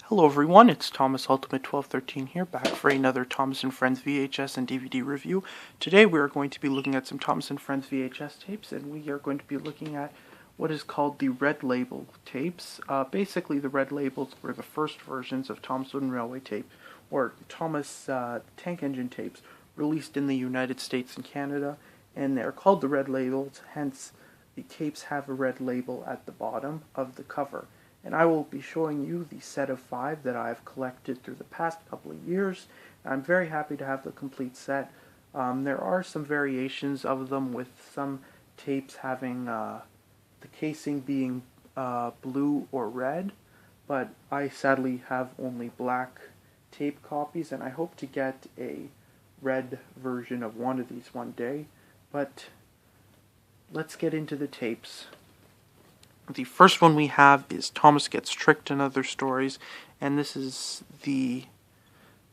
Hello everyone, it's Thomas Ultimate 1213 here, back for another Thomas & Friends VHS and DVD review. Today we are going to be looking at some Thomas & Friends VHS tapes, and we are going to be looking at what is called the Red Label tapes. Basically, the Red Labels were the first versions of Thomas Wooden Railway tape, or Thomas Tank Engine tapes, released in the United States and Canada, and they're called the Red Labels, hence the tapes have a red label at the bottom of the cover. And I will be showing you the set of 5 that I've collected through the past couple of years. I'm very happy to have the complete set. There are some variations of them, with some tapes having the casing being blue or red, but I sadly have only black tape copies, and I hope to get a red version of one of these one day. But let's get into the tapes. The first one we have is Thomas Gets Tricked and Other Stories, and this is the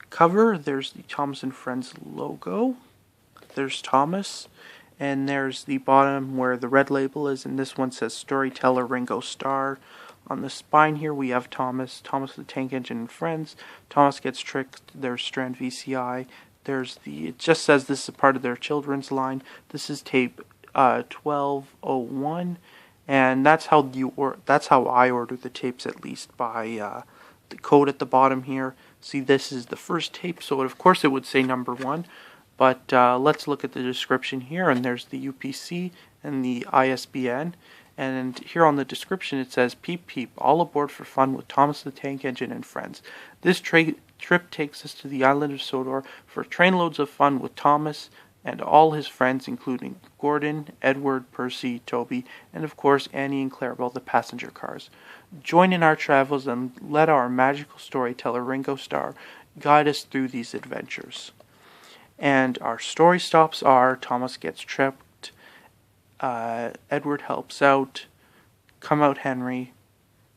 cover. There's the Thomas & Friends logo. There's Thomas, and there's the bottom where the red label is, and this one says Storyteller Ringo Starr. On the spine here we have Thomas the Tank Engine and Friends, Thomas Gets Tricked, there's Strand VCI, it just says this is a part of their children's line. This is tape 1201. And that's how I order the tapes, at least, by the code at the bottom here. See, this is the first tape, so of course it would say number 1. But let's look at the description here, and there's the UPC and the ISBN. And here on the description it says, "Peep peep, all aboard for fun with Thomas the Tank Engine and Friends. This trip takes us to the island of Sodor for trainloads of fun with Thomas and all his friends, including Gordon, Edward, Percy, Toby, and of course Annie and Clarabelle, the passenger cars. Join in our travels and let our magical storyteller Ringo Starr guide us through these adventures." And our story stops are Thomas Gets Tripped, Edward Helps Out, Come Out Henry,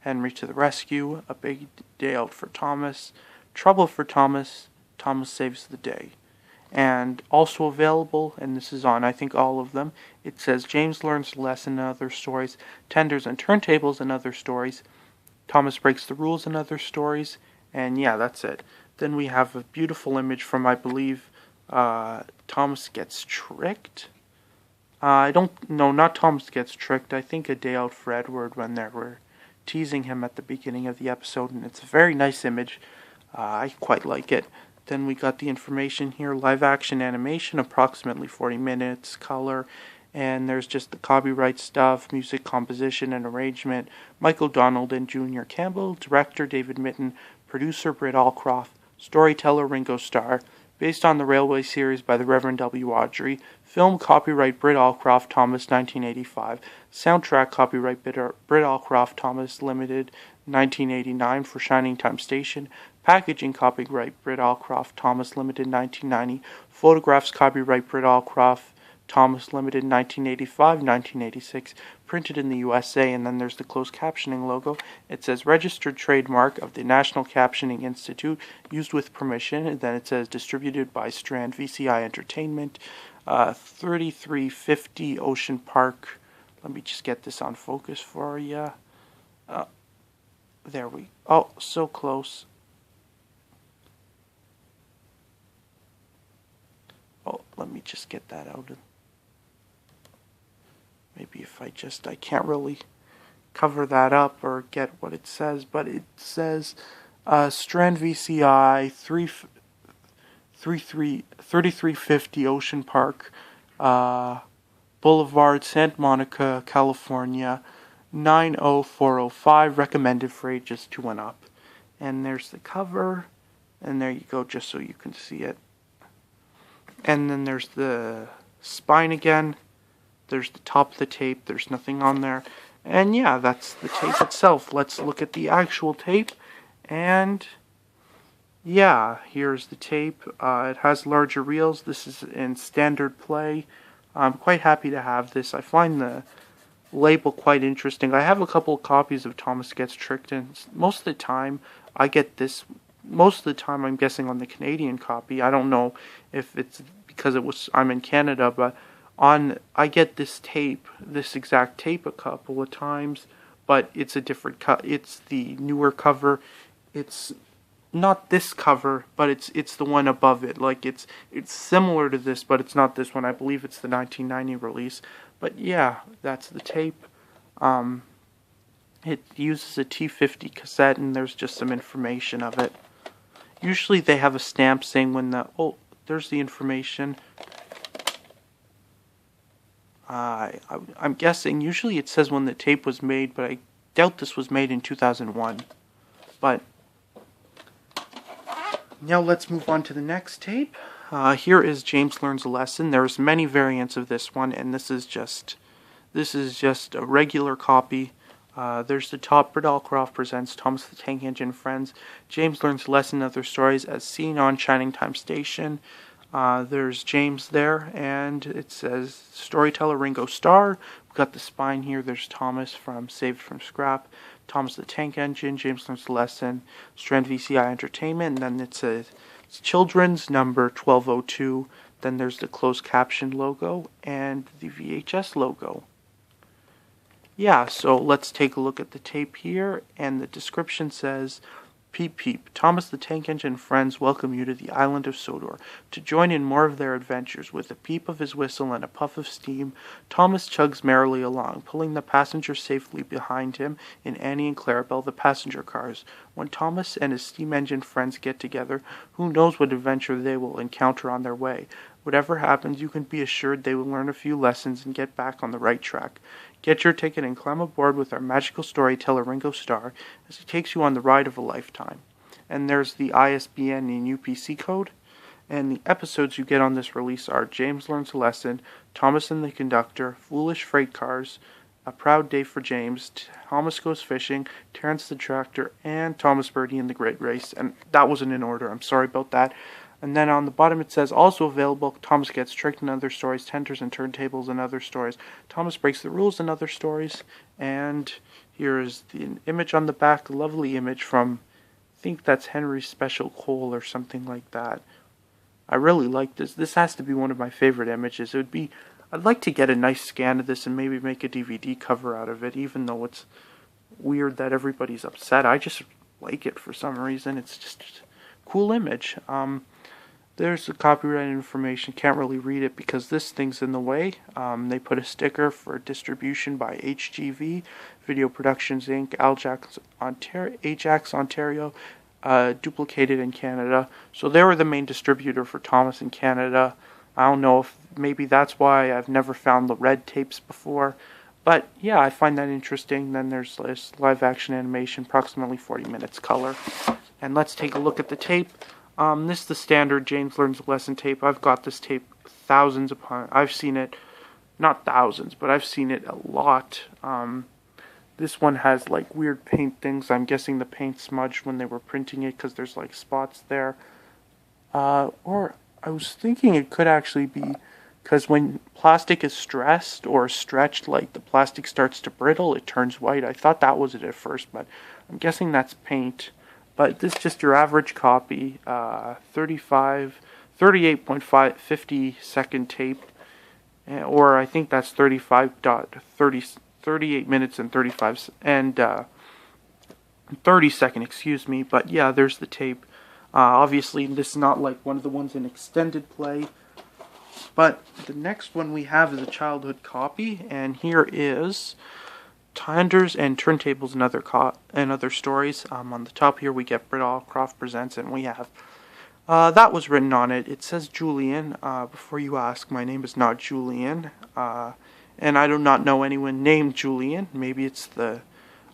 Henry to the Rescue, A Big Day Out for Thomas, Trouble for Thomas, Thomas Saves the Day. And also available, and this is on I think all of them, it says James Learns a Lesson and Other Stories, Tenders and Turntables and Other Stories, Thomas Breaks the Rules and Other Stories, and yeah, that's it. Then we have a beautiful image from, I believe, Thomas Gets Tricked. I don't know, not Thomas Gets Tricked, I think A Day Out for Edward, when they were teasing him at the beginning of the episode, and it's a very nice image. I quite like it. Then we got the information here, live action animation, approximately 40 minutes, color, and there's just the copyright stuff, music composition and arrangement, Michael Donald and Junior Campbell, director David Mitton, producer Britt Allcroft, storyteller Ringo Starr, based on the Railway series by the Reverend W. Audrey, film copyright Britt Allcroft Thomas 1985, soundtrack copyright Britt Allcroft Thomas Limited 1989 for Shining Time Station, packaging copyright Britt Allcroft Thomas Limited 1990, photographs copyright Britt Allcroft Thomas Limited 1985-1986, printed in the USA, and then there's the closed captioning logo. It says registered trademark of the National Captioning Institute, used with permission, and then it says distributed by Strand VCI Entertainment, 3350 Ocean Park. Let me just get this on focus for you. There we oh, so close. Oh, let me just get that out. Maybe if I can't really cover that up or get what it says, but it says Strand VCI 3350 Ocean Park Boulevard, Santa Monica, California, 90405, recommended for ages 2 and up. And there's the cover, and there you go, just so you can see it. And then there's the spine again. There's the top of the tape. There's nothing on there. And yeah, that's the tape itself. Let's look at the actual tape. And yeah, here's the tape. It has larger reels. This is in standard play. I'm quite happy to have this. I find the label quite interesting. I have a couple of copies of Thomas Gets Tricked, and most of the time I get this. Most of the time I'm guessing on the Canadian copy. I don't know if it's because I'm in Canada, but I get this exact tape a couple of times, but it's a different it's the newer cover. it's not this cover, but it's the one above it. Like it's similar to this, but it's not this one. I believe it's the 1990 release. But yeah, that's the tape. It uses a T50 cassette, and there's just some information of it. Usually they have a stamp saying when the there's the information. I'm guessing usually it says when the tape was made, but I doubt this was made in 2001. But now let's move on to the next tape. Here is James Learns a Lesson. There's many variants of this one, and this is just a regular copy. There's the top. Britt Allcroft presents Thomas the Tank Engine Friends. James Learns a Lesson, Other Stories as seen on Shining Time Station. There's James there, and it says Storyteller Ringo Starr. We've got the spine here. There's Thomas from Saved from Scrap. Thomas the Tank Engine, James Learns a Lesson, Strand VCI Entertainment, and then it says it's children's number 1202. Then there's the closed caption logo and the VHS logo. Yeah, so let's take a look at the tape here, and the description says, Peep Peep, Thomas the Tank Engine Friends welcome you to the island of Sodor. To join in more of their adventures, with a peep of his whistle and a puff of steam, Thomas chugs merrily along, pulling the passengers safely behind him in Annie and Clarabelle, the passenger cars. When Thomas and his steam engine friends get together, who knows what adventure they will encounter on their way. Whatever happens, you can be assured they will learn a few lessons and get back on the right track. Get your ticket and climb aboard with our magical storyteller Ringo Starr as he takes you on the ride of a lifetime. And there's the ISBN and UPC code. And the episodes you get on this release are James Learns a Lesson, Thomas and the Conductor, Foolish Freight Cars, A Proud Day for James, Thomas Goes Fishing, Terrence the Tractor, and Thomas Birdie and the Great Race. And that wasn't in order. I'm sorry about that. And then on the bottom it says, also available, Thomas Gets Tricked and Other Stories, Tenders and Turntables and Other Stories, Thomas Breaks the Rules and Other Stories. And here is the image on the back, a lovely image from, I think that's Henry's Special Coal or something like that. I really like this. This has to be one of my favorite images. I'd like to get a nice scan of this and maybe make a DVD cover out of it, even though it's weird that everybody's upset. I just like it for some reason. It's just a cool image. There's the copyright information. Can't really read it because this thing's in the way. They put a sticker for distribution by HGV, Video Productions Inc., Ajax, Ontario, duplicated in Canada. So they were the main distributor for Thomas in Canada. I don't know if maybe that's why I've never found the red tapes before. But yeah, I find that interesting. Then there's this live action animation, approximately 40 minutes color. And let's take a look at the tape. This is the standard James Learns a Lesson tape. I've got this tape thousands upon. I've seen it, not thousands, but I've seen it a lot. This one has like weird paint things. I'm guessing the paint smudged when they were printing it because there's like spots there. Or I was thinking it could actually be because when plastic is stressed or stretched, like the plastic starts to brittle, it turns white. I thought that was it at first, but I'm guessing that's paint. But this is just your average copy, 38.50 second tape, or I think that's 38 minutes and 30 second, excuse me. But yeah, there's the tape. Obviously, this is not like one of the ones in extended play. But the next one we have is a childhood copy, and here is Tenders and Turntables and Other Stories. On the top here we get Britt Allcroft Presents, and we have that was written on it. It says Julian. Before you ask, my name is not Julian, and I do not know anyone named Julian. Maybe it's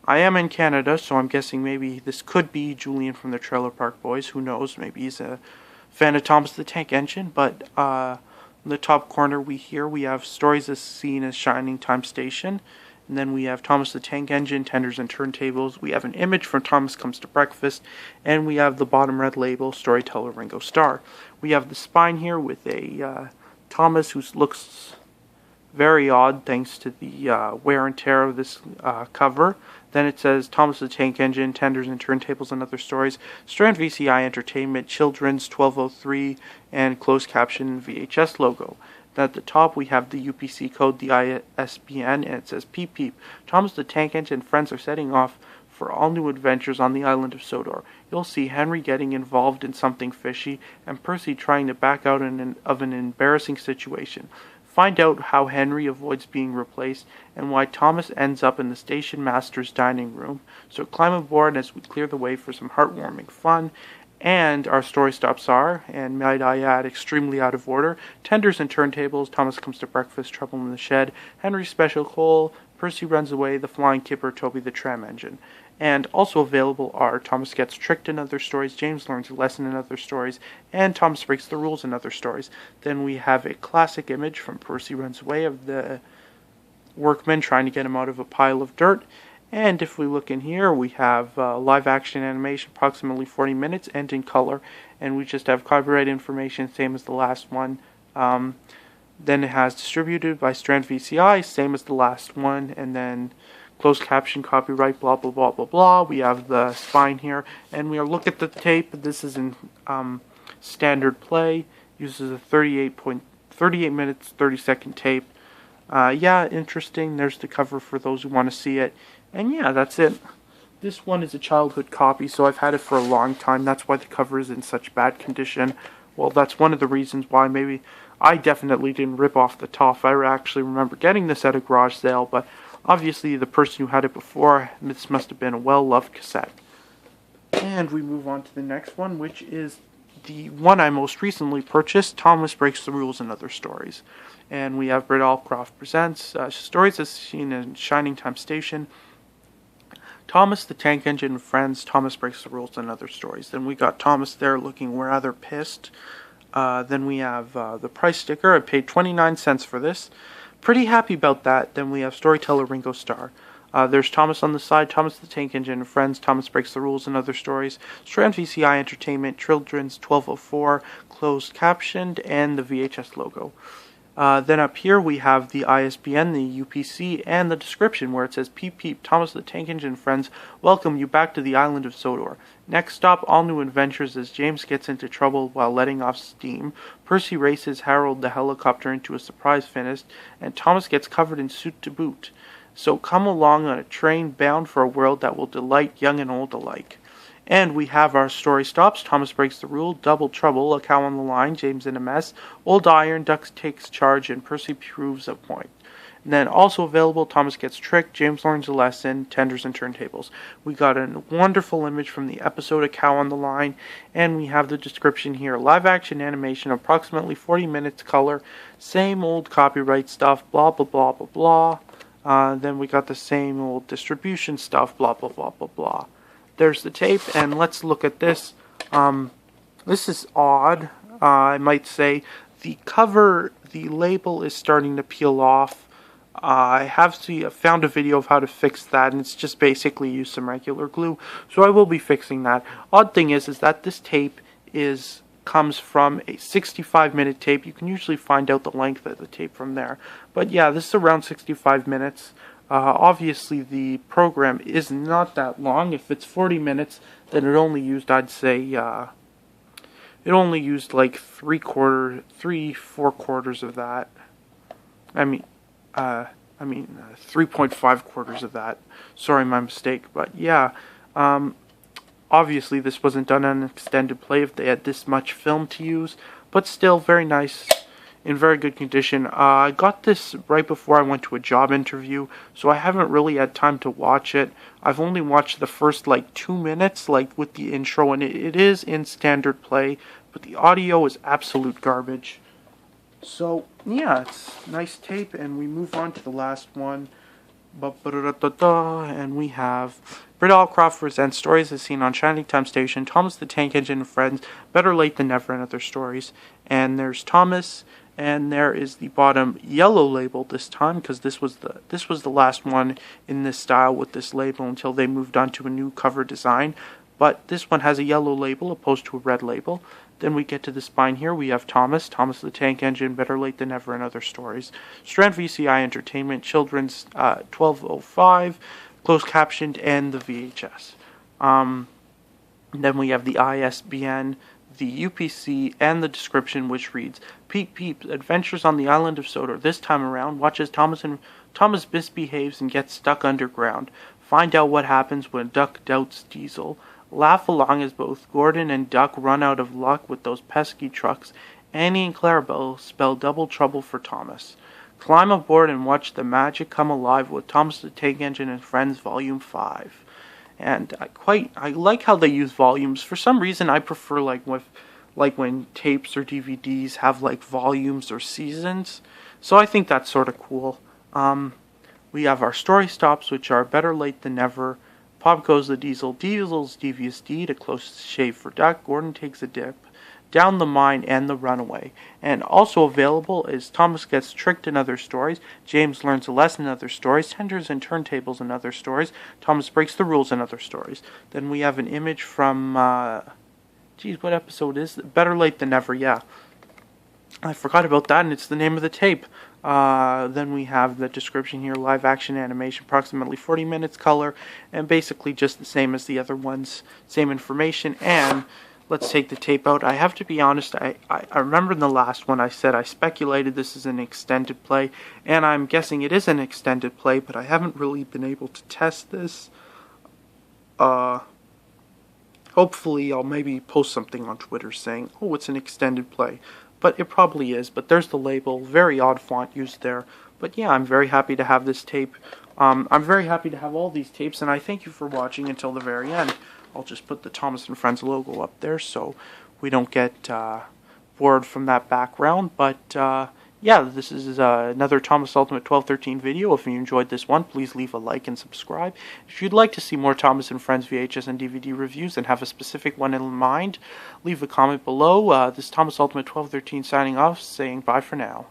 I am in Canada, so I'm guessing maybe this could be Julian from the Trailer Park Boys. Who knows? Maybe he's a fan of Thomas the Tank Engine. But in the top corner we have Stories as Seen as Shining Time Station. And then we have Thomas the Tank Engine, Tenders and Turntables. We have an image from Thomas Comes to Breakfast. And we have the bottom red label, Storyteller Ringo Starr. We have the spine here with a Thomas who looks very odd thanks to the wear and tear of this cover. Then it says Thomas the Tank Engine, Tenders and Turntables and Other Stories, Strand VCI Entertainment, Children's 1203, and closed caption VHS logo. At the top we have the UPC code, the ISBN, and it says Peep Peep. Thomas the Tank Engine and friends are setting off for all new adventures on the island of Sodor. You'll see Henry getting involved in something fishy, and Percy trying to back out of an embarrassing situation. Find out how Henry avoids being replaced, and why Thomas ends up in the station master's dining room. So climb aboard as we clear the way for some heartwarming fun. And our story stops are, and might I add, extremely out of order: tenders and turntables, Thomas comes to breakfast, trouble in the shed, Henry's special coal, Percy runs away, the flying kipper, Toby the tram engine. And also available are Thomas Gets Tricked in Other Stories, James Learns a Lesson in Other Stories, and Thomas Breaks the Rules in Other Stories. Then we have a classic image from Percy Runs Away of the workmen trying to get him out of a pile of dirt. And if we look in here, we have live action animation, approximately 40 minutes, and in color. And we just have copyright information, same as the last one. Then it has distributed by Strand VCI, same as the last one. And then closed caption, copyright, blah, blah, blah, blah, blah. We have the spine here. And we'll look at the tape. This is in standard play. Uses a 38 minutes, 30-second tape. Yeah, interesting. There's the cover for those who want to see it. And yeah, that's it. This one is a childhood copy, so I've had it for a long time. That's why the cover is in such bad condition. Well, that's one of the reasons why maybe I definitely didn't rip off the top. I actually remember getting this at a garage sale, but obviously the person who had it before, this must have been a well-loved cassette. And we move on to the next one, which is the one I most recently purchased, Thomas Breaks the Rules and Other Stories. And we have Britt Allcroft Presents stories as seen in Shining Time Station, Thomas the Tank Engine and Friends, Thomas Breaks the Rules and Other Stories. Then we got Thomas there looking rather pissed. Then we have the price sticker. I paid 29 cents for this. Pretty happy about that. Then we have Storyteller Ringo Starr. There's Thomas on the side, Thomas the Tank Engine and Friends, Thomas Breaks the Rules and Other Stories, Strand VCI Entertainment, Children's 1204, closed captioned, and the VHS logo. Then up here we have the ISBN, the UPC, and the description where it says, Peep Peep, Thomas the Tank Engine Friends welcome you back to the island of Sodor. Next stop, all new adventures as James gets into trouble while letting off steam, Percy races Harold the helicopter into a surprise finish, and Thomas gets covered in soot to boot. So come along on a train bound for a world that will delight young and old alike. And we have our story stops, Thomas Breaks the Rule, Double Trouble, A Cow on the Line, James in a Mess, Old Iron, Ducks Takes Charge, and Percy Proves a Point. And then also available, Thomas Gets Tricked, James Learns a Lesson, Tenders and Turntables. We got a wonderful image from the episode A Cow on the Line, and we have the description here. Live action animation, approximately 40 minutes color, same old copyright stuff, blah, blah, blah, blah, blah. Then we got the same old distribution stuff, blah, blah, blah, blah, blah. There's the tape, and let's look at this. This is odd, I might say. The cover, the label is starting to peel off. I have found a video of how to fix that, and it's just basically use some regular glue. So I will be fixing that. Odd thing is that this tape comes from a 65-minute tape. You can usually find out the length of the tape from there. But yeah, this is around 65 minutes. Obviously, the program is not that long. If it's 40 minutes, then it only used, I'd say, it only used like 3/4 quarters of that. I mean, 3.5 quarters of that. Sorry, my mistake. But yeah, obviously this wasn't done on an extended play if they had this much film to use. But still, very nice. In very good condition. I got this right before I went to a job interview, so I haven't really had time to watch it. I've only watched the first 2 minutes, with the intro, and it is in standard play, but the audio is absolute garbage. So, yeah, it's nice tape, and we move on to the last one. And we have Britt Allcroft Presents stories as seen on Shining Time Station, Thomas the Tank Engine and Friends, Better Late Than Never, and Other Stories. And there's Thomas, and there is the bottom yellow label this time, because this was the last one in this style with this label until they moved on to a new cover design. But this one has a yellow label opposed to a red label. Then we get to the spine here. We have Thomas the Tank Engine, Better Late Than Never, and Other Stories. Strand VCI Entertainment, Children's 1205, closed captioned, and the VHS. Then we have the ISBN, the UPC, and the description, which reads, Peep Peep, Adventures on the Island of Sodor. This time around, watch as Thomas misbehaves and gets stuck underground. Find out what happens when Duck doubts Diesel. Laugh along as both Gordon and Duck run out of luck with those pesky trucks. Annie and Clarabelle spell double trouble for Thomas. Climb aboard and watch the magic come alive with Thomas the Tank Engine and Friends Volume 5. And I like how they use volumes. For some reason, I prefer like when tapes or DVDs have like volumes or seasons. So I think that's sort of cool. We have our story stops, which are Better Late Than Never. Pop goes the Diesel. Diesel's devious deed, a close shave for Duck. Gordon takes a dip. Down the Mine, and The Runaway. And also available is Thomas Gets Tricked in Other Stories, James Learns a Lesson in Other Stories, Tenders and Turntables in Other Stories, Thomas Breaks the Rules in Other Stories. Then we have an image from, what episode is it? Better Late Than Never, yeah. I forgot about that, and it's the name of the tape. Then we have the description here, live action animation, approximately 40 minutes, color, and basically just the same as the other ones, same information, and let's take the tape out. I have to be honest, I remember in the last one I said I speculated this is an extended play, and I'm guessing it is an extended play, but I haven't really been able to test this. Hopefully I'll maybe post something on Twitter saying, oh, it's an extended play. But it probably is, but there's the label, very odd font used there. But yeah, I'm very happy to have this tape. I'm very happy to have all these tapes, and I thank you for watching until the very end. I'll just put the Thomas and Friends logo up there so we don't get bored from that background. But yeah, this is another Thomas Ultimate 1213 video. If you enjoyed this one, please leave a like and subscribe. If you'd like to see more Thomas and Friends VHS and DVD reviews and have a specific one in mind, leave a comment below. This is Thomas Ultimate 1213 signing off, saying bye for now.